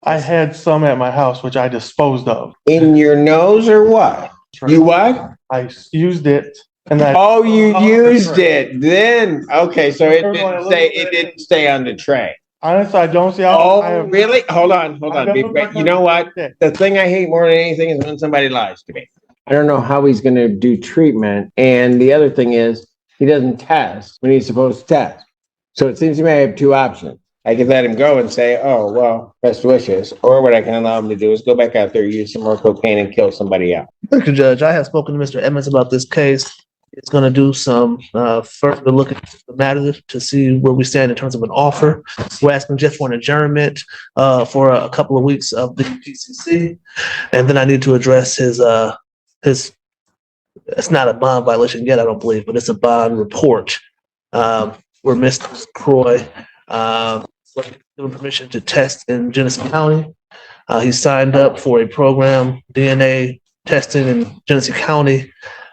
I had some at my house, which I disposed of. In your nose or what? You what? I used it, and then you used it. Then okay, so it didn't stay on the tray. Honestly, I don't see how. Really? Hold on. You know what? The thing I hate more than anything is when somebody lies to me. I don't know how he's going to do treatment, and the other thing is he doesn't test when he's supposed to test. So it seems to me I have two options. I could let him go and say, oh, well, best wishes. Or what I can allow him to do is go back out there, use some more cocaine, and kill somebody else. Thank you, Judge. I have spoken to Mr. Emmons about this case. It's going to do some further look at the matter to see where we stand in terms of an offer. We're asking just for an adjournment for a couple of weeks of the PCC. And then I need to address his, it's not a bond violation yet, I don't believe, but it's a bond report where Mr. Croy given permission to test in Genesee County. He signed up for a program, DNA testing in Genesee County.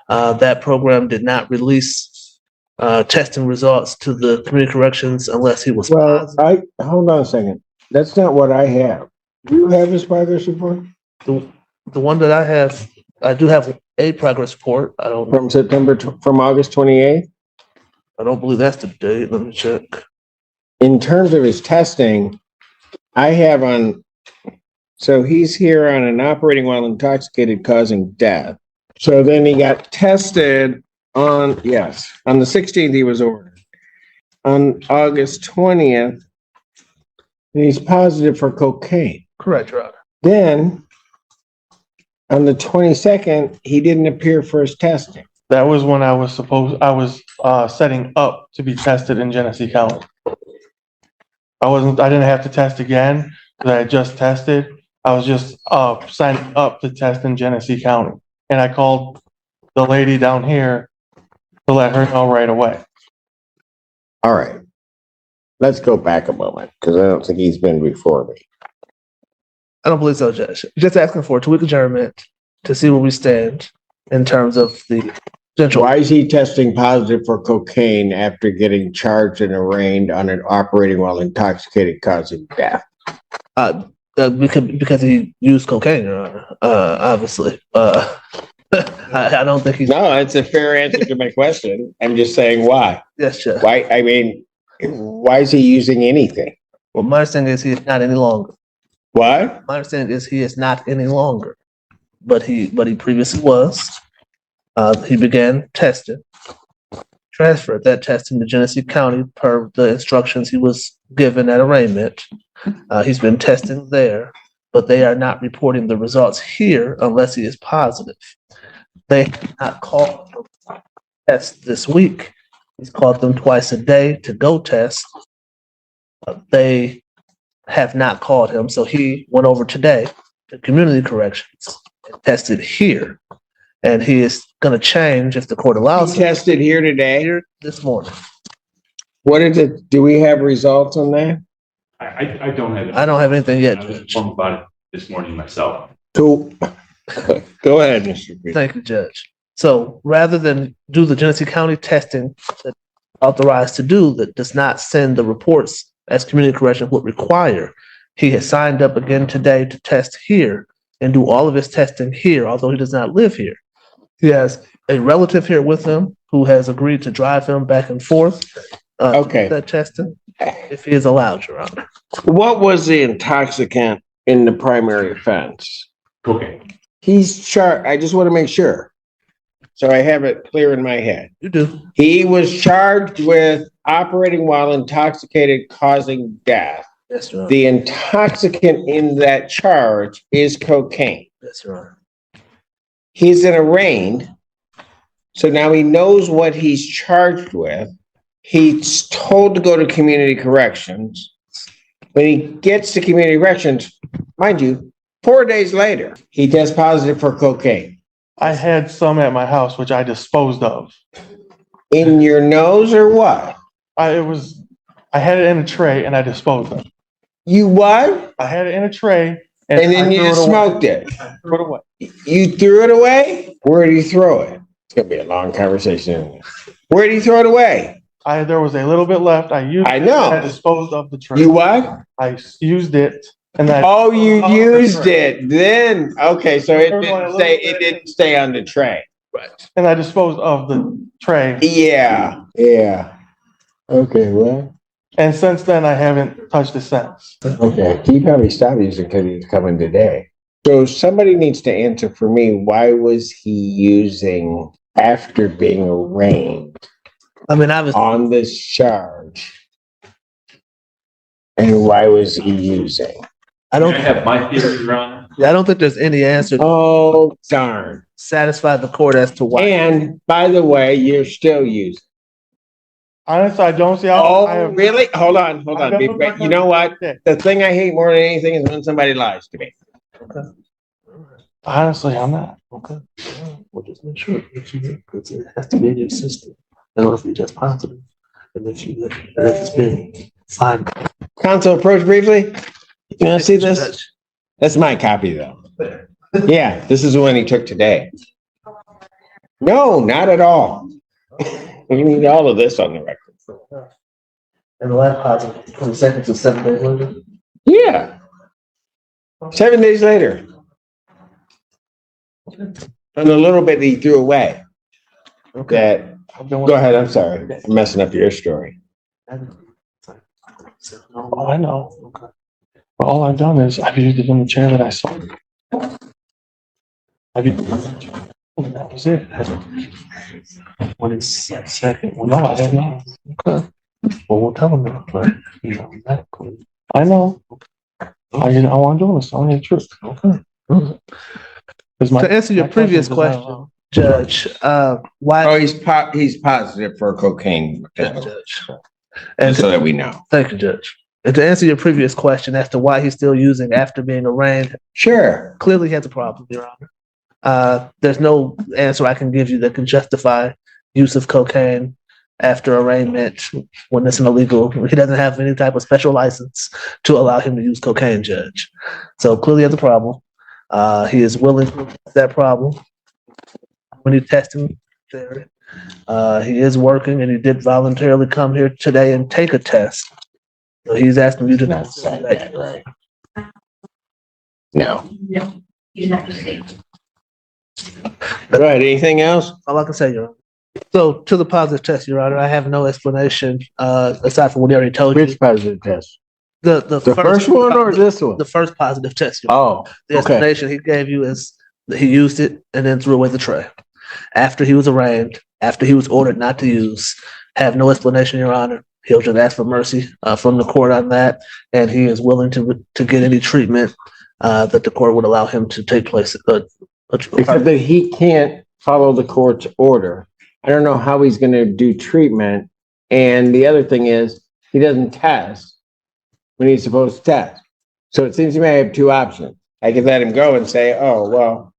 That program did not release testing results to the community corrections unless he was positive. Hold on a second. That's not what I have. Do you have his progress report? The one that I have, I do have a progress report. I don't from August 28th. I don't believe that's the date. Let me check. In terms of his testing, I have so he's here on an operating while intoxicated causing death. So then he got tested on the 16th he was ordered. On August 20th, he's positive for cocaine. Correct, Your Honor. Then on the 22nd, he didn't appear for his testing. That was when I was setting up to be tested in Genesee County. I didn't have to test again because I had just tested. I was just signing up to test in Genesee County. And I called the lady down here to let her know right away. All right. Let's go back a moment because I don't think he's been before me. I don't believe so, Judge. Just asking for a 2-week adjournment to see where we stand in terms of the potential. Why is he testing positive for cocaine after getting charged and arraigned on an operating while intoxicated causing death? Because he used cocaine, Your Honor. Obviously. I don't think he's. No, it's a fair answer to my question. I'm just saying why. Yes, Judge. Why? I mean, why is he using anything? Well, my understanding is he is not any longer. What? My understanding is he is not any longer, but he previously was. He began testing, transferred that testing to Genesee County per the instructions he was given at arraignment. He's been testing there, but they are not reporting the results here unless he is positive. They have not called him to test this week. He's called them twice a day to go test. They have not called him, so he went over today to community corrections and tested here. And he is going to change if the court allows him. He tested here today? Here this morning. What is it? Do we have results on that? I don't have it. I don't have anything yet, I was Judge. informed about it this morning myself. So, go ahead, Mr. Green. Thank you, Judge. So rather than do the Genesee County testing that authorized to do that does not send the reports as community correction would require, he has signed up again today to test here and do all of his testing here, although he does not live here. He has a relative here with him who has agreed to drive him back and forth. Okay. That testing, if he is allowed, Your Honor. What was the intoxicant in the primary offense? Cocaine. He's charged. I just want to make sure. So I have it clear in my head. You do. He was charged with operating while intoxicated causing death. Yes, Your Honor. The intoxicant in that charge is cocaine. Yes, Your Honor. He's in arraigned. So now he knows what he's charged with. He's told to go to community corrections. When he gets to community corrections, mind you, 4 days later, he tests positive for cocaine. I had some at my house, which I disposed of. In your nose or what? I had it in a tray and I disposed of it. You what? I had it in a tray and then you just smoked it. I threw it away. You threw it away? Where did you throw it? It's gonna be a long conversation. Where did you throw it away? There was a little bit left. I know. I disposed of the tray. You what? I used it. And that. Oh, you used it then. Okay, so it didn't stay on the tray. Right. And I disposed of the tray. Yeah. Okay, well. And since then, I haven't touched it since. Okay, he probably stopped using because he's coming today. So somebody needs to answer for me, why was he using after being arraigned I mean, obviously, on this charge? And why was he using? I I don't have my theory, Your Honor. I don't think there's any answer to Oh, darn. satisfy the court as to why. And by the way, you're still using. Honestly, I don't see how. I Oh, have, really? Hold on. I've never worked You know on what? it. The thing I hate more than anything is when somebody lies to me. Honestly, I'm not. Okay. Well, just make sure that because it has to be in your system in order for you to test positive. And if it's been fine. Counsel, approach briefly. You want to see this? That's my copy, though. Yeah, this is the one he took today. No, not at all. You need all of this on the record. And the last positive, 22nd to 7 days later. Yeah. 7 days later. And a little bit he threw away. That, go ahead, I'm sorry. I'm messing up your story. Oh, I know. But all I've done is I've used it in the chair that I saw. I've used it in the chair. And that was it. When it's second, well, no, I have not. Okay. Well, we'll tell them that, but, you know, medically. I know. I want to do this. I want the truth. Okay. To answer your previous question, Judge, why? Oh, he's positive for cocaine. Judge. And Just so that we know. thank you, Judge. And to answer your previous question as to why he's still using after being arraigned, Sure. clearly he has a problem, Your Honor. There's no answer I can give you that can justify use of cocaine after arraignment when it's an illegal. He doesn't have any type of special license to allow him to use cocaine, Judge. So clearly he has a problem. He is willing to address that problem when he testing there. He is working and he did voluntarily come here today and take a test. So he's asking you to Not say that, right? No. No, you don't have to say. All right, anything else? all I can say, Your Honor. So to the positive test, Your Honor, I have no explanation aside from what he already told you. Which positive test? The first one or this one? The first positive test. Your Honor. Oh, The okay. explanation he gave you is that he used it and then threw away the tray. After he was arraigned, after he was ordered not to use, have no explanation, Your Honor. He'll just ask for mercy from the court on that, and he is willing to get any treatment that the court would allow him to take place. Except that he can't follow the court's order. I don't know how he's going to do treatment. And the other thing is, he doesn't test when he's supposed to test. So it seems to me I have two options. I can let him go and say, oh, well,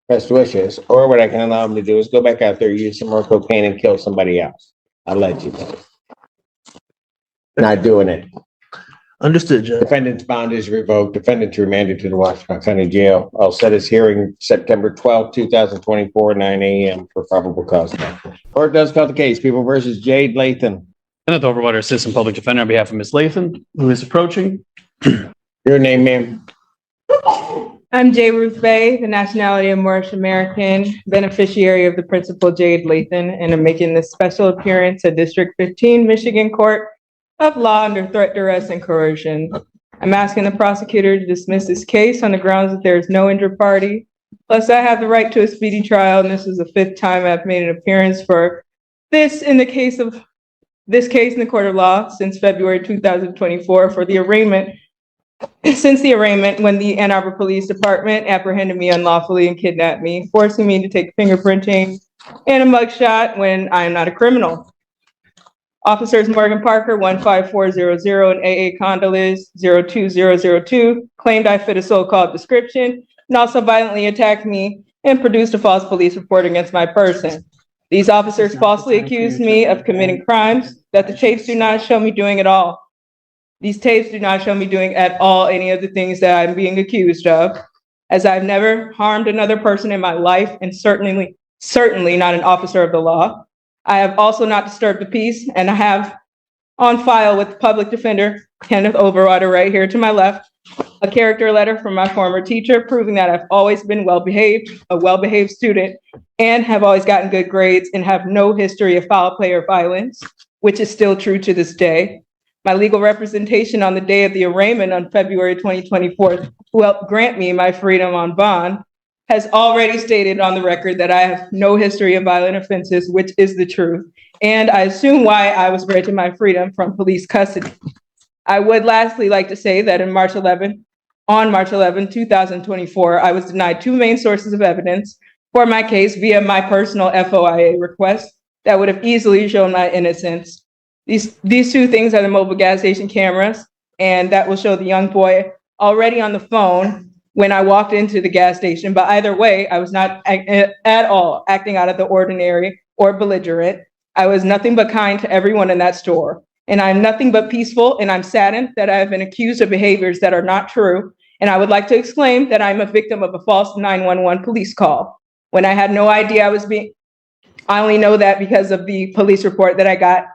best wishes. Or what I can allow him to do is go back out there, use some more cocaine and kill somebody else. I'll let you know. Not doing it. Understood, Judge. Defendant's bond is revoked. Defendant remanded to the Washington County Jail. I'll set his hearing September 12th, 2024, 9 a.m. for probable cause. Court does call the case. People versus Jade Lathan. Kenneth Overwater, Assistant Public Defender on behalf of Ms. Lathan, who is approaching. Your name, ma'am? I'm J. Ruth Bay, the nationality of Moorish American, beneficiary of the Principal Jade Lathan, and I'm making this special appearance at District 15, Michigan Court of Law under threat, duress, and coercion. I'm asking the prosecutor to dismiss this case on the grounds that there is no injured party. Plus, I have the right to a speedy trial, and this is the 5th time I've made an appearance for this in the case in the court of law since February 2024 for the arraignment. Since the arraignment, when the Ann Arbor Police Department apprehended me unlawfully and kidnapped me, forcing me to take fingerprinting and a mugshot when I am not a criminal. Officers Morgan Parker, 15400, and AA Condolis, 02002, claimed I fit a so-called description and also violently attacked me and produced a false police report against my person. These officers falsely accused me of committing crimes that the tapes do not show me doing at all. These tapes do not show me doing at all any of the things that I'm being accused of, as I've never harmed another person in my life and certainly not an officer of the law. I have also not disturbed the peace, and I have on file with public defender Kenneth Overwater right here to my left, a character letter from my former teacher proving that I've always been a well-behaved student, and have always gotten good grades and have no history of foul play or violence, which is still true to this day. My legal representation on the day of the arraignment on February 2024 to help grant me my freedom on bond has already stated on the record that I have no history of violent offenses, which is the truth. And I assume why I was granted my freedom from police custody. I would lastly like to say that on March 11, 2024, I was denied two main sources of evidence for my case via my personal FOIA request that would have easily shown my innocence. These two things are the mobile gas station cameras, and that will show the young boy already on the phone when I walked into the gas station. But either way, I was not at all acting out of the ordinary or belligerent. I was nothing but kind to everyone in that store. And I'm nothing but peaceful, and I'm saddened that I have been accused of behaviors that are not true. And I would like to exclaim that I'm a victim of a false 911 police call when I had no idea I only know that because of the police report that I got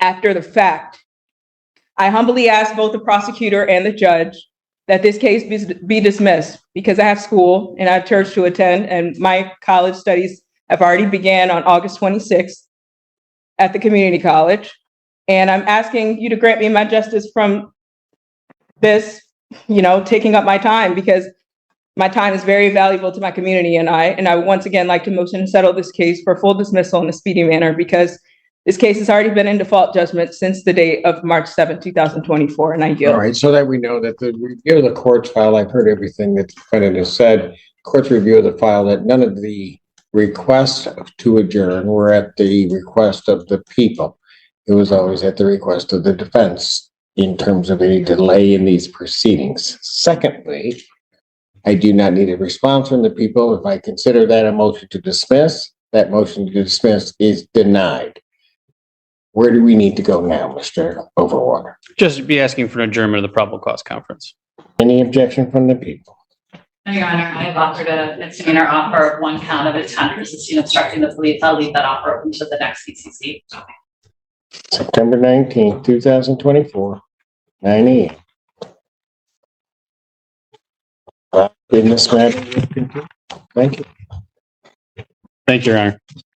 after the fact. I humbly ask both the prosecutor and the judge that this case be dismissed because I have school and I have church to attend, and my college studies have already began on August 26th at the community college. And I'm asking you to grant me my justice from this, taking up my time, because my time is very valuable to my community and I would once again like to motion to settle this case for full dismissal in a speedy manner, because this case has already been in default judgment since the date of March 7th, 2024, and I yield. All right, so that we know that the review of the court's file, I've heard everything that the defendant has said. Court's review of the file, that none of the requests to adjourn were at the request of the people. It was always at the request of the defense in terms of any delay in these proceedings. Secondly, I do not need a response from the people. If I consider that a motion to dismiss, that motion to dismiss is denied. Where do we need to go now, Mr. Overwater? Just be asking for an adjournment of the probable cause conference. Any objection from the people? No, Your Honor, I have offered a misdemeanor offer of 1 count of intent resisting obstructing the police. I'll leave that offer open to the next CCC. September 19th, 2024, 9 a.m. In this matter, thank you. Thank you, Your Honor.